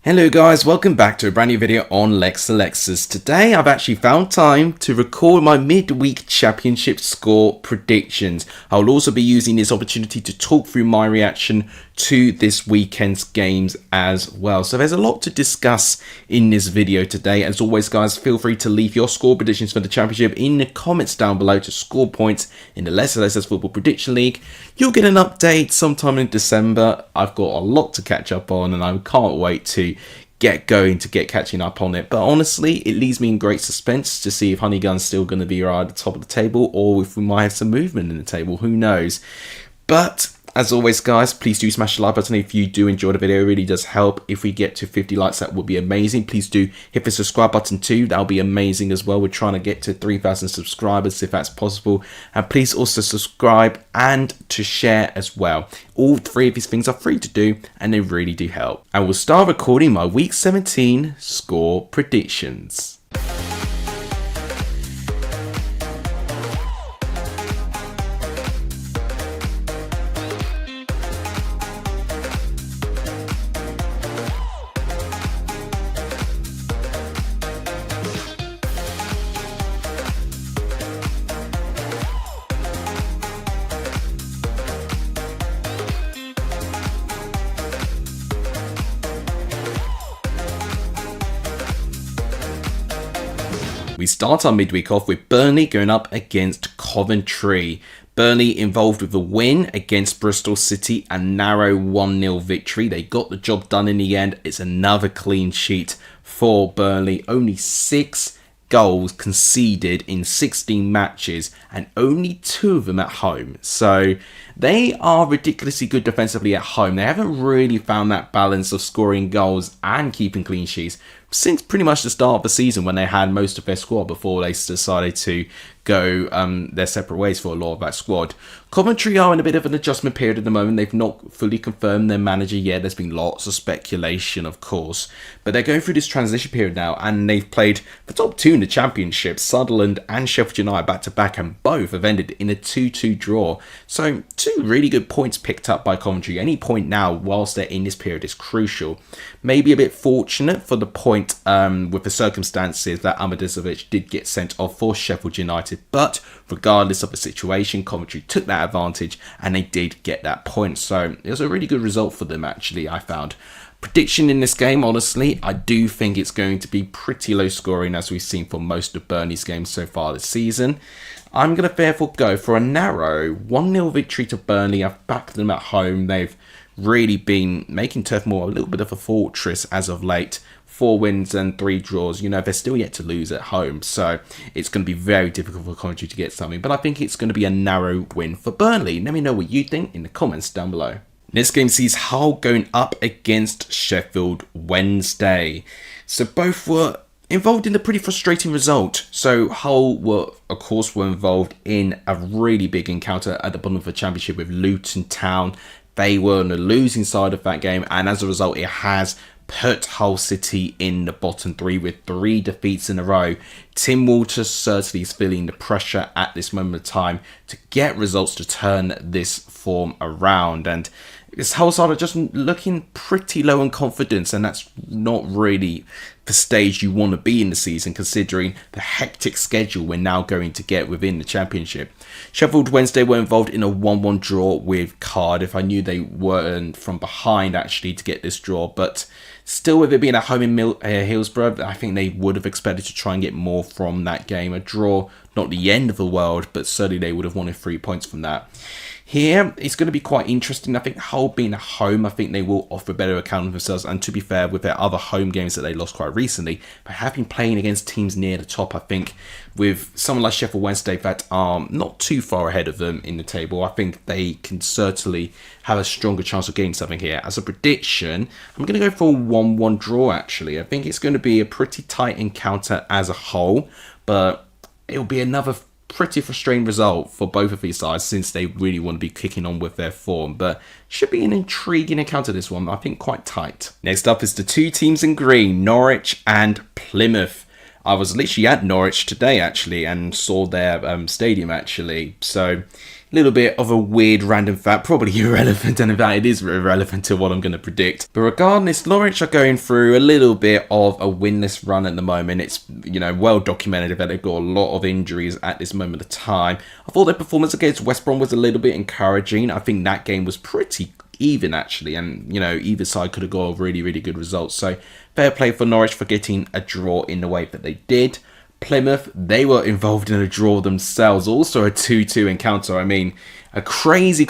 Hello guys, welcome back to a brand new video on Lexalexus. Today I've actually found time to record my midweek championship score predictions. I'll also be using this opportunity to talk through my reaction to this weekend's games as well. So there's a lot to discuss in this video today. As always guys, feel free to leave your score predictions for the championship in the comments down below to score points in the Lexalexus Football Prediction League. You'll get an update sometime in December. I've got a lot to catch up on and I can't wait to get catching up on it. But honestly, it leaves me in great suspense to see if Honeygun's still going to be right at the top of the table or if we might have some movement in the table. Who knows? But as always guys, please do smash the like button if you do enjoy the video. It really does help. If we get to 50 likes, that would be amazing. Please do hit the subscribe button too. That'll be amazing as well. We're trying to get to 3,000 subscribers if that's possible. And please also subscribe and to share as well. All three of these things are free to do and they really do help. I will start recording my week 17 score predictions. We start our midweek off with Burnley going up against Coventry. Burnley involved with a win against Bristol City, a narrow 1-0 victory. They got the job done in the end. It's another clean sheet for Burnley. Only 6 goals conceded in 16 matches and only 2 of them at home. So they are ridiculously good defensively at home. They haven't really found that balance of scoring goals and keeping clean sheets since pretty much the start of the season when they had most of their squad before they decided to go their separate ways for a lot of that squad. Coventry are in a bit of an adjustment period at the moment. They've not fully confirmed their manager yet. There's been lots of speculation, of course. But they're going through this transition period now and they've played the top 2 in the championship, Sunderland and Sheffield United back-to-back, and both have ended in a 2-2 draw. So 2 really good points picked up by Coventry. Any point now whilst they're in this period is crucial. Maybe a bit fortunate for the point with the circumstances that Amadisovic did get sent off for Sheffield United, but regardless of the situation, Coventry took that advantage and they did get that point. So it was a really good result for them actually, I found. Prediction in this game, honestly, I do think it's going to be pretty low scoring as we've seen for most of Burnley's games so far this season. I'm going to therefore go for a narrow 1-0 victory to Burnley. I've backed them at home. They've really been making Turf Moor a little bit of a fortress as of late. 4 wins and 3 draws. You know, they're still yet to lose at home. So it's going to be very difficult for Coventry to get something. But I think it's going to be a narrow win for Burnley. Let me know what you think in the comments down below. This game sees Hull going up against Sheffield Wednesday. So both were involved in a pretty frustrating result. So Hull were involved in a really big encounter at the bottom of the championship with Luton Town. They were on the losing side of that game, and as a result it has put Hull City in the bottom 3 with 3 defeats in a row. Tim Walter certainly is feeling the pressure at this moment of time to get results to turn this form around, and this Hull side are just looking pretty low in confidence, and that's not really the stage you want to be in the season considering the hectic schedule we're now going to get within the championship. Sheffield Wednesday were involved in a 1-1 draw with Cardiff. I knew they weren't from behind actually to get this draw, but still, with it being at home in Hillsborough, I think they would have expected to try and get more from that game. A draw, not the end of the world, but certainly they would have wanted 3 points from that. Here, it's going to be quite interesting. I think Hull being at home, I think they will offer a better account of themselves. And to be fair, with their other home games that they lost quite recently, they have been playing against teams near the top. I think with someone like Sheffield Wednesday that are not too far ahead of them in the table, I think they can certainly have a stronger chance of getting something here. As a prediction, I'm going to go for a 1-1 draw actually. I think it's going to be a pretty tight encounter as a whole, but it'll be another pretty frustrating result for both of these sides since they really want to be kicking on with their form, but should be an intriguing encounter, this one. I think quite tight. Next up is the 2 teams in green, Norwich and Plymouth. I was literally at Norwich today, actually, and saw their stadium, actually. So, a little bit of a weird random fact, probably irrelevant, and in fact it is irrelevant to what I'm going to predict. But regardless, Norwich are going through a little bit of a winless run at the moment. It's, well documented that they've got a lot of injuries at this moment of time. I thought their performance against West Brom was a little bit encouraging. I think that game was pretty even, actually, and either side could have got really, really good results. So fair play for Norwich for getting a draw in the way that they did. Plymouth, they were involved in a draw themselves, also a 2-2 encounter. I mean, a crazy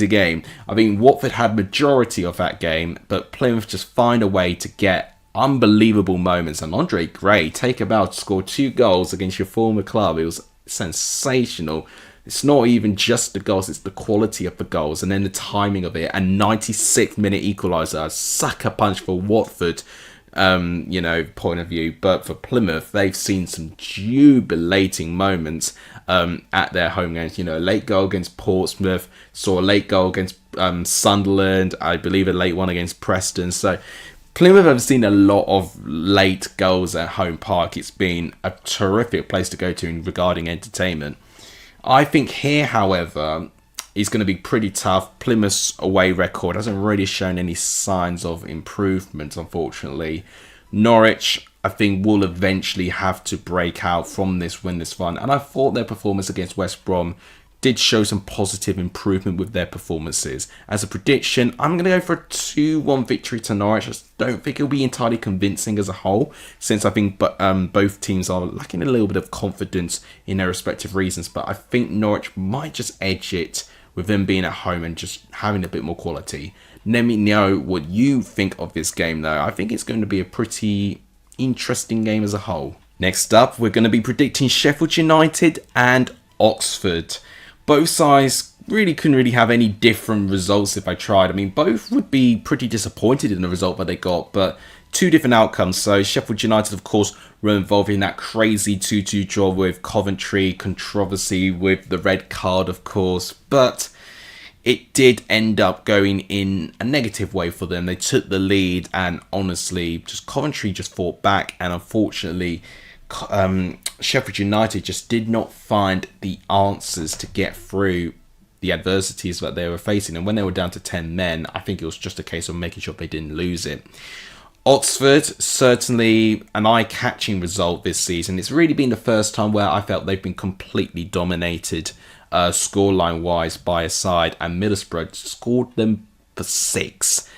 game. I mean, Watford had majority of that game, but Plymouth just find a way to get unbelievable moments. And Andre Gray, take about to score 2 goals against your former club. It was sensational. It's not even just the goals, it's the quality of the goals and then the timing of it. And 96th minute equaliser, a sucker punch for Watford, point of view. But for Plymouth, they've seen some jubilating moments at their home games. A late goal against Portsmouth, saw a late goal against Sunderland, I believe a late one against Preston. So Plymouth have seen a lot of late goals at Home Park. It's been a terrific place to go to regarding entertainment. I think here, however, is going to be pretty tough. Plymouth's away record hasn't really shown any signs of improvement, unfortunately. Norwich, I think, will eventually have to break out from this winless run. And I thought their performance against West Brom did show some positive improvement with their performances. As a prediction, I'm going to go for a 2-1 victory to Norwich. I just don't think it'll be entirely convincing as a whole, since I think both teams are lacking a little bit of confidence in their respective reasons. But I think Norwich might just edge it with them being at home and just having a bit more quality. Let me know what you think of this game, though. I think it's going to be a pretty interesting game as a whole. Next up, we're going to be predicting Sheffield United and Oxford. Both sides really couldn't really have any different results if I tried. I mean, both would be pretty disappointed in the result that they got, but 2 different outcomes. So Sheffield United, of course, were involved in that crazy 2-2 draw with Coventry, controversy with the red card, of course, but it did end up going in a negative way for them. They took the lead, and honestly, Coventry just fought back, and unfortunately, Sheffield United just did not find the answers to get through the adversities that they were facing. And when they were down to 10 men, I think it was just a case of making sure they didn't lose it. Oxford, certainly an eye-catching result this season. It's really been the first time where I felt they've been completely dominated scoreline-wise by a side, and Middlesbrough scored them for 6-2.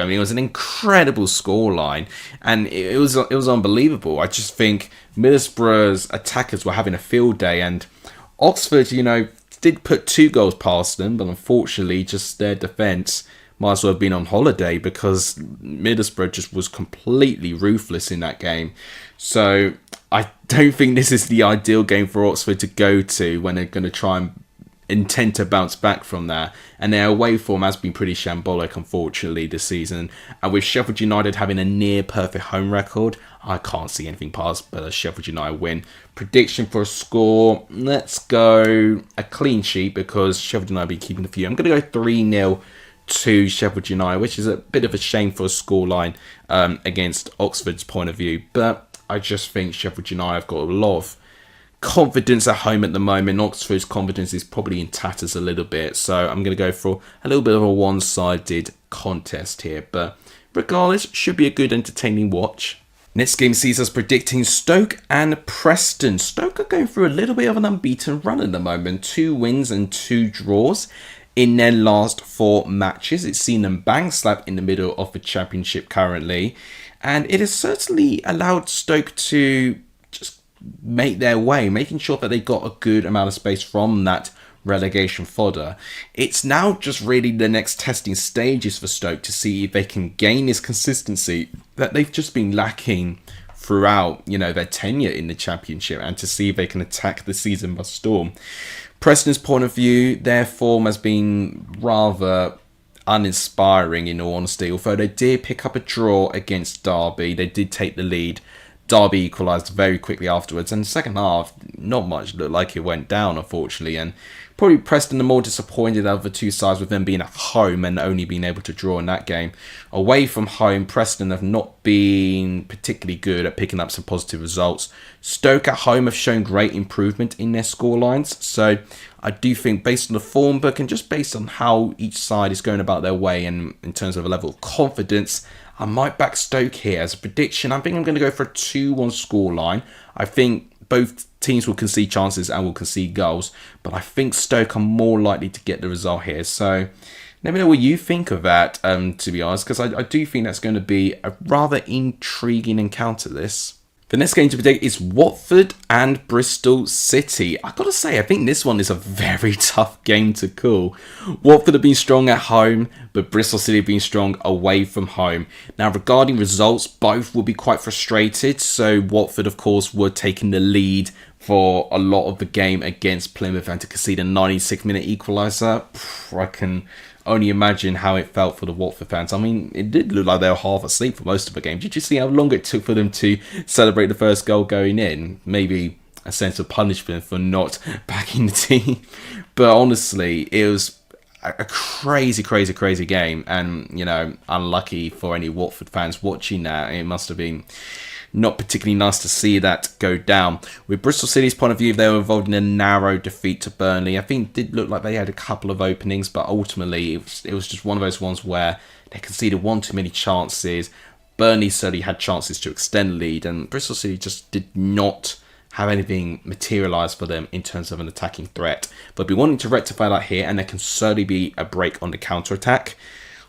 I mean, it was an incredible scoreline, and it was unbelievable. I just think Middlesbrough's attackers were having a field day, and Oxford, did put 2 goals past them, but unfortunately, just their defence might as well have been on holiday, because Middlesbrough just was completely ruthless in that game. So I don't think this is the ideal game for Oxford to go to when they're going to try and intend to bounce back from that. And their away form has been pretty shambolic, unfortunately, this season. And with Sheffield United having a near perfect home record, I can't see anything past but a Sheffield United win. Prediction for a score, let's go a clean sheet, because Sheffield United will be keeping the few. I'm going to go 3-0 to Sheffield United, which is a bit of a shame for a scoreline against Oxford's point of view. But I just think Sheffield United have got a lot of confidence at home at the moment. Oxford's confidence is probably in tatters a little bit, so I'm going to go for a little bit of a one-sided contest here. But regardless, should be a good entertaining watch. Next game sees us predicting Stoke and Preston. Stoke are going through a little bit of an unbeaten run at the moment. 2 wins and 2 draws in their last 4 matches. It's seen them bang slap in the middle of the championship currently, and it has certainly allowed Stoke to just make their way, making sure that they got a good amount of space from that relegation fodder. It's now just really the next testing stages for Stoke to see if they can gain this consistency that they've just been lacking throughout, their tenure in the championship, and to see if they can attack the season by storm. Preston's point of view, their form has been rather uninspiring, in all honesty. Although they did pick up a draw against Derby, they did take the lead. Derby equalised very quickly afterwards, and the second half, not much looked like it went down, unfortunately, and Probably Preston the more disappointed out of the two sides, with them being at home and only being able to draw in that game. Away from home, Preston have not been particularly good at picking up some positive results. Stoke at home have shown great improvement in their scorelines. So I do think, based on the form book and just based on how each side is going about their way and in terms of a level of confidence, I might back Stoke here as a prediction. I think I'm going to go for a 2-1 scoreline. I think both teams will concede chances and will concede goals, but I think Stoke are more likely to get the result here. So let me know what you think of that, to be honest, because I do think that's going to be a rather intriguing encounter, this. The next game to predict is Watford and Bristol City. I've got to say, I think this one is a very tough game to call. Watford have been strong at home, but Bristol City have been strong away from home. Now, regarding results, both will be quite frustrated. So Watford, of course, were taking the lead for a lot of the game against Plymouth and to concede a 96-minute equaliser. I can only imagine how it felt for the Watford fans. I mean, it did look like they were half asleep for most of the game. Did you see how long it took for them to celebrate the first goal going in? Maybe a sense of punishment for not backing the team. But honestly, it was a crazy game. And, you know, unlucky for any Watford fans watching that. It must have been not particularly nice to see that go down. With Bristol City's point of view, they were involved in a narrow defeat to Burnley. I think it did look like they had a couple of openings, but ultimately it was just one of those ones where they conceded one too many chances. Burnley certainly had chances to extend the lead, and Bristol City just did not have anything materialise for them in terms of an attacking threat. They'll be wanting to rectify that here, and there can certainly be a break on the counter-attack.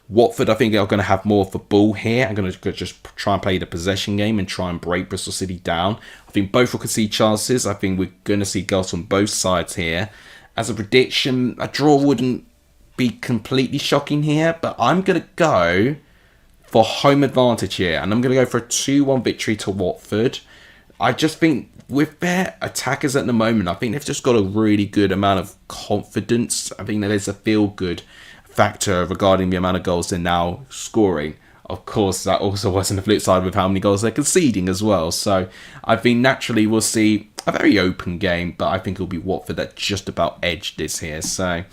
Watford, I think, are going to have more of the ball here. I'm going to just try and play the possession game and try and break Bristol City down. I think both will concede chances. I think we're going to see goals on both sides here. As a prediction, a draw wouldn't be completely shocking here, but I'm going to go for home advantage here. And I'm going to go for a 2-1 victory to Watford. I just think with their attackers at the moment, I think they've just got a really good amount of confidence. I think that there's a feel-good factor regarding the amount of goals they're now scoring. Of course, that also was on the flip side with how many goals they're conceding as well. So I think naturally we'll see a very open game, but I think it'll be Watford that just about edged this here. So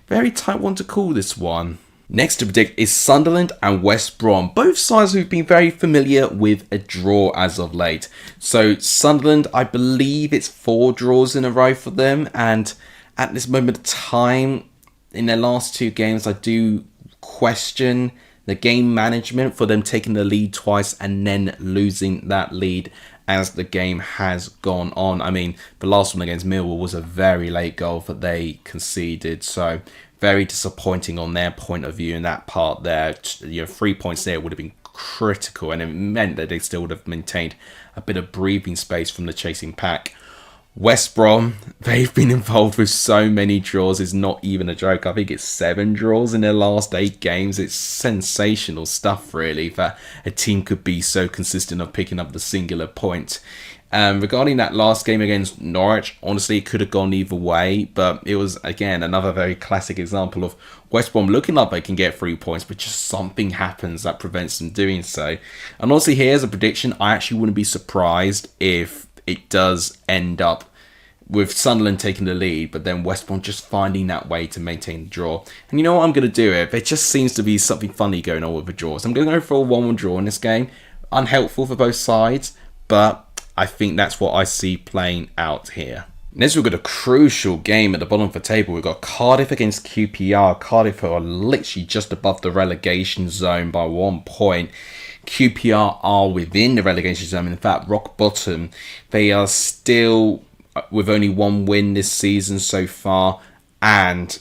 very tight one to call, this one. Next to predict is Sunderland and West Brom. Both sides who've been very familiar with a draw as of late. So Sunderland, I believe it's 4 draws in a row for them. And at this moment of time, in their last 2 games, I do question the game management for them taking the lead twice and then losing that lead as the game has gone on. I mean, the last one against Millwall was a very late goal that they conceded. So very disappointing on their point of view in that part there. 3 points there would have been critical, and it meant that they still would have maintained a bit of breathing space from the chasing pack. West Brom, they've been involved with so many draws, it's not even a joke. I think it's 7 draws in their last 8 games. It's sensational stuff, really, that a team could be so consistent of picking up the singular point. Regarding that last game against Norwich, honestly, it could have gone either way, but it was, again, another very classic example of West Brom looking like they can get 3 points, but just something happens that prevents them doing so. And honestly, here's a prediction. I actually wouldn't be surprised if it does end up with Sunderland taking the lead, but then West Brom just finding that way to maintain the draw. And you know what I'm going to do? There just seems to be something funny going on with the draws. I'm going to go for a 1-1 draw in this game. Unhelpful for both sides, but I think that's what I see playing out here. Next, we've got a crucial game at the bottom of the table. We've got Cardiff against QPR. Cardiff are literally just above the relegation zone by 1 point. QPR are within the relegation zone. In fact, rock bottom. They are still with only 1 win this season so far, and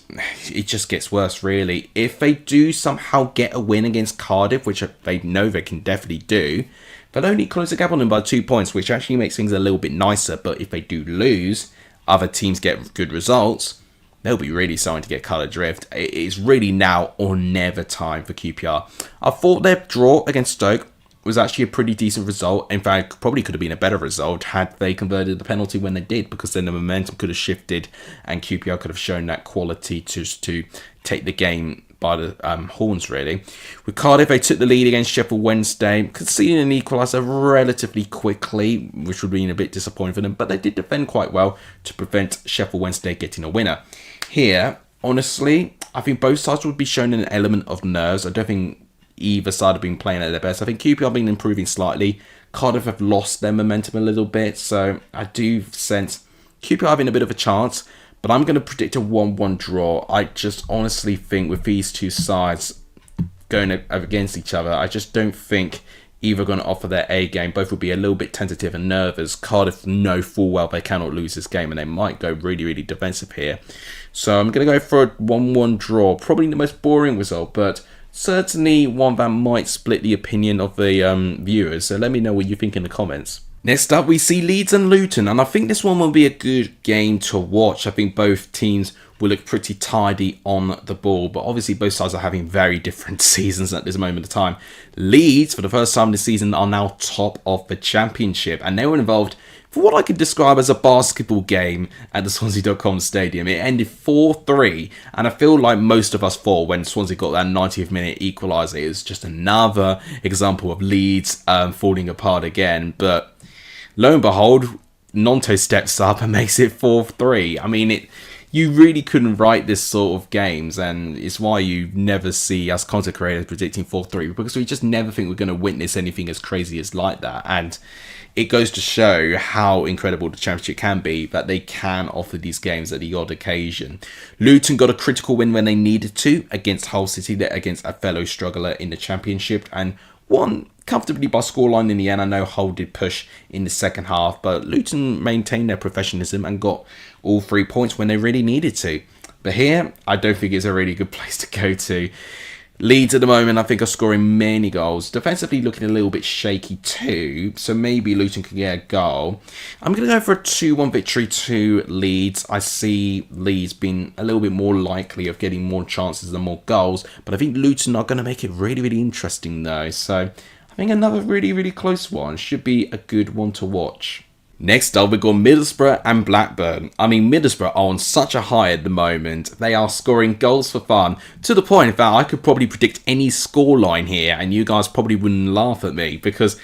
it just gets worse, really. If they do somehow get a win against Cardiff, which they know they can definitely do, they'll only close the gap on them by 2 points, which actually makes things a little bit nicer. But if they do lose, other teams get good results, they'll be really starting to get cut adrift. It is really now or never time for QPR. I thought their draw against Stoke was actually a pretty decent result. In fact, probably could have been a better result had they converted the penalty when they did, because then the momentum could have shifted and QPR could have shown that quality to take the game by the horns, really. With Cardiff, they took the lead against Sheffield Wednesday, conceding an equaliser relatively quickly, which would have been a bit disappointing for them, but they did defend quite well to prevent Sheffield Wednesday getting a winner. Here, honestly, I think both sides would be shown an element of nerves. I don't think either side have been playing at their best. I think QPR have been improving slightly. Cardiff have lost their momentum a little bit. So I do sense QPR having a bit of a chance. But I'm going to predict a 1-1 draw. I just honestly think with these two sides going against each other, I just don't think either going to offer their A game. Both will be a little bit tentative and nervous. Cardiff know full well they cannot lose this game, and they might go really, really defensive here. So I'm going to go for a 1-1 draw. Probably the most boring result, but certainly one that might split the opinion of the viewers. So let me know what you think in the comments. Next up, we see Leeds and Luton, and I think this one will be a good game to watch. I think both teams will look pretty tidy on the ball, but obviously both sides are having very different seasons at this moment of time. Leeds, for the first time this season, are now top of the Championship, and they were involved for what I could describe as a basketball game at the Swansea.com stadium. It ended 4-3, and I feel like most of us thought when Swansea got that 90th minute equaliser, it was just another example of Leeds falling apart again, but lo and behold, Nonto steps up and makes it 4-3. I mean, you really couldn't write this sort of games, and it's why you never see us content creators predicting 4-3, because we just never think we're going to witness anything as crazy as like that. And it goes to show how incredible the Championship can be, that they can offer these games at the odd occasion. Luton got a critical win when they needed to against Hull City, against a fellow struggler in the Championship, and won comfortably by scoreline in the end. I know Hull did push in the second half, but Luton maintained their professionalism and got all 3 points when they really needed to. But here, I don't think it's a really good place to go to. Leeds at the moment, I think, are scoring many goals. Defensively looking a little bit shaky too, so maybe Luton can get a goal. I'm going to go for a 2-1 victory to Leeds. I see Leeds being a little bit more likely of getting more chances and more goals, but I think Luton are going to make it really, really interesting though. So I think another really, really close one should be a good one to watch. Next up, we've got Middlesbrough and Blackburn. I mean, Middlesbrough are on such a high at the moment. They are scoring goals for fun, to the point that I could probably predict any scoreline here, and you guys probably wouldn't laugh at me, because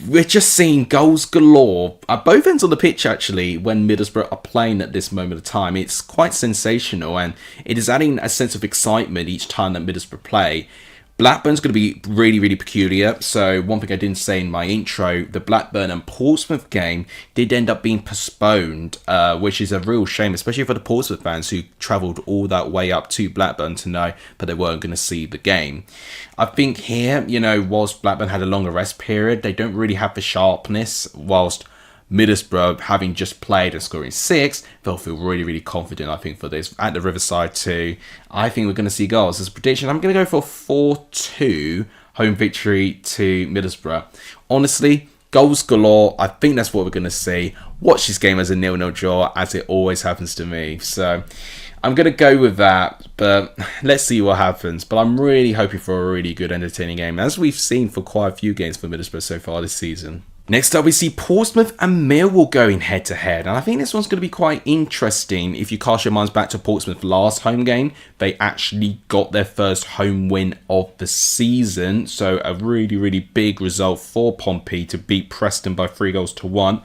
we're just seeing goals galore at both ends of the pitch, actually, when Middlesbrough are playing at this moment of time. It's quite sensational, and it is adding a sense of excitement each time that Middlesbrough play. Blackburn's going to be really, really peculiar. So one thing I didn't say in my intro, the Blackburn and Portsmouth game did end up being postponed, which is a real shame, especially for the Portsmouth fans who travelled all that way up to Blackburn to know that they weren't going to see the game. I think here, whilst Blackburn had a longer rest period, they don't really have the sharpness, whilst Middlesbrough, having just played and scoring 6, they'll feel really, really confident, I think, for this. At the Riverside too, I think we're going to see goals. As a prediction, I'm going to go for a 4-2 home victory to Middlesbrough. Honestly, goals galore. I think that's what we're going to see. Watch this game as a 0-0 draw, as it always happens to me. So I'm going to go with that, but let's see what happens. But I'm really hoping for a really good, entertaining game, as we've seen for quite a few games for Middlesbrough so far this season. Next up, we see Portsmouth and Millwall going head-to-head, and I think this one's going to be quite interesting. If you cast your minds back to Portsmouth's last home game, they actually got their first home win of the season, so a really, really big result for Pompey to beat Preston by 3-1.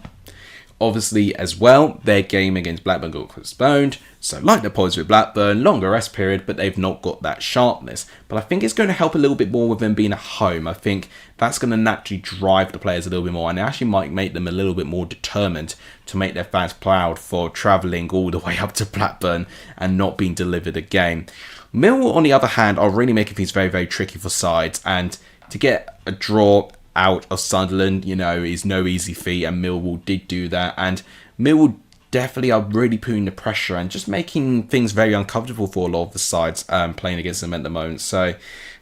Obviously, as well, their game against Blackburn got postponed. So, like the points with Blackburn, longer rest period, but they've not got that sharpness. But I think it's going to help a little bit more with them being at home. I think that's going to naturally drive the players a little bit more, and it actually might make them a little bit more determined to make their fans proud for travelling all the way up to Blackburn and not being delivered a game. Millwall, on the other hand, are really making things very, very tricky for sides, and to get a draw out of Sunderland, is no easy feat, and Millwall did do that, and Millwall definitely are really putting the pressure and just making things very uncomfortable for a lot of the sides playing against them at the moment. So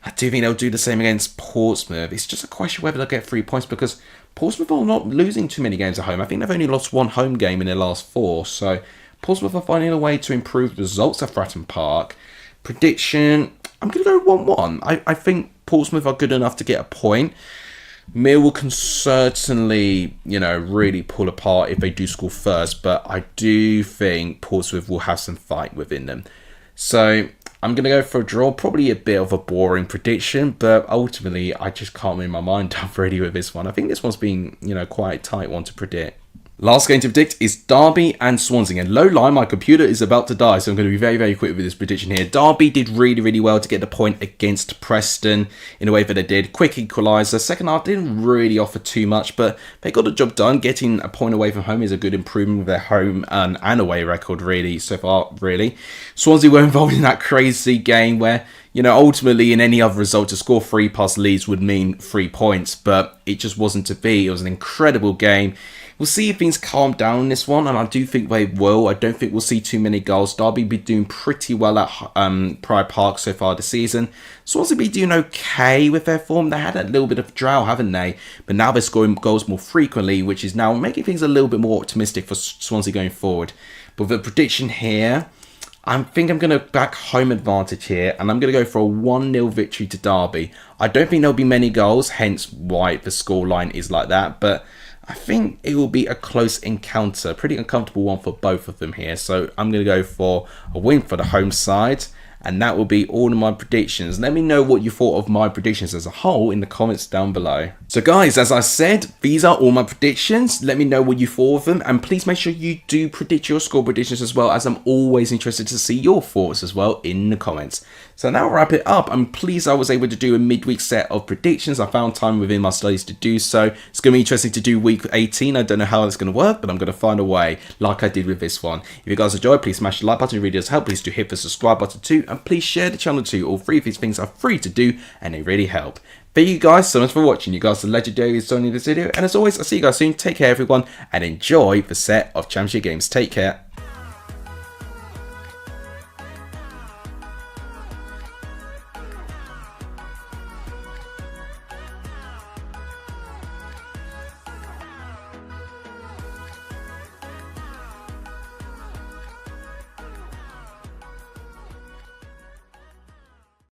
I do think they'll do the same against Portsmouth. It's just a question whether they'll get 3 points, because Portsmouth are not losing too many games at home. I think they've only lost one home game in their last 4, so Portsmouth are finding a way to improve results at Fratton Park. Prediction, I'm going to go 1-1. I think Portsmouth are good enough to get a point. Millwall can certainly, really pull apart if they do score first, but I do think Portsmouth will have some fight within them. So I'm going to go for a draw, probably a bit of a boring prediction, but ultimately I just can't make my mind up really with this one. I think this one's been, quite a tight one to predict. Last game to predict is Derby and Swansea. And low lie, my computer is about to die, so I'm going to be very, very quick with this prediction here. Derby did really, really well to get the point against Preston in the way that they did. Quick equaliser. Second half didn't really offer too much, but they got the job done. Getting a point away from home is a good improvement with their home and away record, really, so far, really. Swansea were involved in that crazy game where, you know, ultimately in any other result, to score 3 past Leeds would mean 3 points, but it just wasn't to be. It was an incredible game. We'll see if things calm down in this one, and I do think they will. I don't think we'll see too many goals. Derby be doing pretty well at Pride Park so far this season. Swansea be doing okay with their form. They had a little bit of drought, haven't they? But now they're scoring goals more frequently, which is now making things a little bit more optimistic for Swansea going forward. But the prediction here, I think I'm going to back home advantage here, and I'm going to go for a 1-0 victory to Derby. I don't think there'll be many goals, hence why the scoreline is like that, but I think it will be a close encounter. Pretty uncomfortable one for both of them here. So I'm going to go for a win for the home side. And that will be all of my predictions. Let me know what you thought of my predictions as a whole in the comments down below. So guys, as I said, these are all my predictions. Let me know what you thought of them. And please make sure you do predict your score predictions as well, as I'm always interested to see your thoughts as well in the comments. So now I'll wrap it up. I'm pleased I was able to do a midweek set of predictions. I found time within my studies to do so. It's going to be interesting to do week 18. I don't know how it's going to work, but I'm going to find a way like I did with this one. If you guys enjoyed, please smash the like button. It really does help. Please do hit the subscribe button too. And please share the channel too. All 3 of these things are free to do and they really help. Thank you guys so much for watching. You guys are legendary in this video. And as always, I'll see you guys soon. Take care everyone and enjoy the set of championship games. Take care.